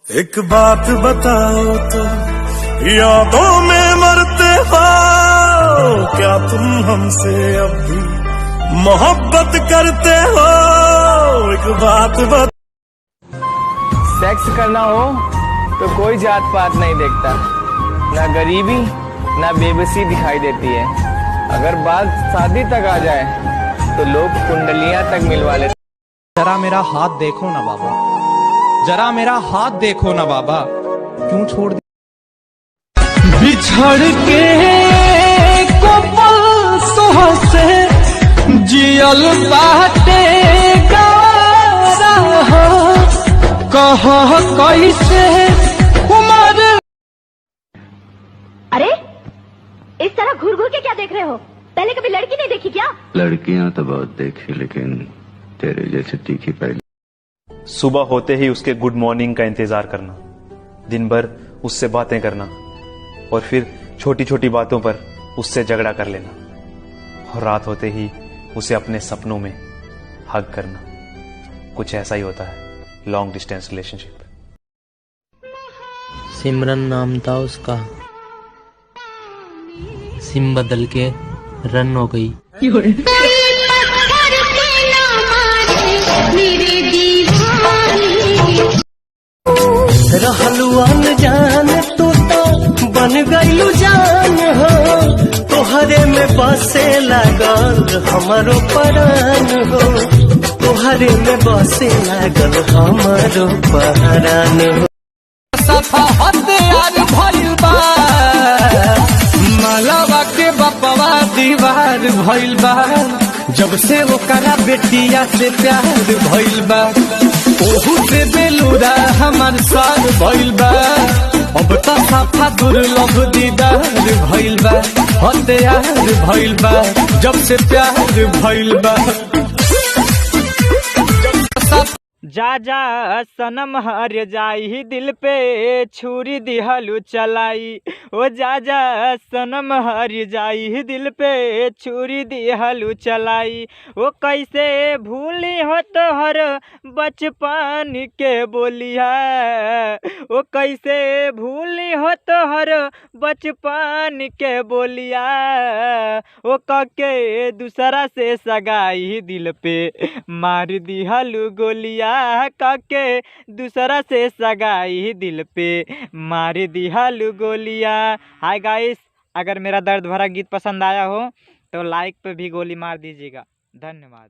एक बात बताओ तो यादों में मरते हो क्या तुम हमसे अब भी मोहब्बत करते हो। एक बात सेक्स करना हो तो कोई जात पात नहीं देखता, ना गरीबी ना बेबसी दिखाई देती है। अगर बात शादी तक आ जाए तो लोग कुंडलियां तक मिलवा लेते। जरा मेरा हाथ देखो ना बाबा, जरा मेरा हाथ देखो ना बाबा, क्यों छोड़ बिछड़ के कोपल सोहसे जियल बाटे गारा हो, कह कैसे उमर। अरे इस तरह घूर घूर के क्या देख रहे हो? पहले कभी लड़की नहीं देखी क्या? लड़कियां तो बहुत देखी, लेकिन तेरे जैसे तीखी पहले। सुबह होते ही उसके गुड मॉर्निंग का इंतजार करना, दिन भर उससे बातें करना और फिर छोटी छोटी बातों पर उससे झगड़ा कर लेना, और रात होते ही उसे अपने सपनों में हग करना। कुछ ऐसा ही होता है लॉन्ग डिस्टेंस रिलेशनशिप। सिमरन नाम था उसका, सिम बदल के रन हो गई। रहलू अनजान तू तो बन गईलू जान हो, तोहरे में बसे लागल हमारो परान हो, तोहरे में बसे लागल हमारो परान हो। सफा हथियार भइल बा, मालावा के बपवा दीवार भइल बा, जब से ओकरा बेटिया से प्यार भइल बा, ओहू से बेलूरा हमार सार भइल बा। अब तो साफा दुर्लभ दीदार भइल बा, हथियार भइल बा, जब से प्यार भइल बा। जा जा सनम हर जाई दिल पे छुरी दिहलू चलाई, ओ जा जा सनम हर जाई दिल पे छुरी दिहलू चलाई। ओ कैसे भूली हो तोहर बचपन के बोलिया, ओ कैसे भूली हो तोहर बचपन के बोलिया। ओ कके दूसरा से सगाई दिल पे मार दिहलू गोलिया, काके दूसरा से सगाई दिल पे मार दिहलू गोलिया। हाय गाइस, अगर मेरा दर्द भरा गीत पसंद आया हो तो लाइक पे भी गोली मार दीजिएगा। धन्यवाद।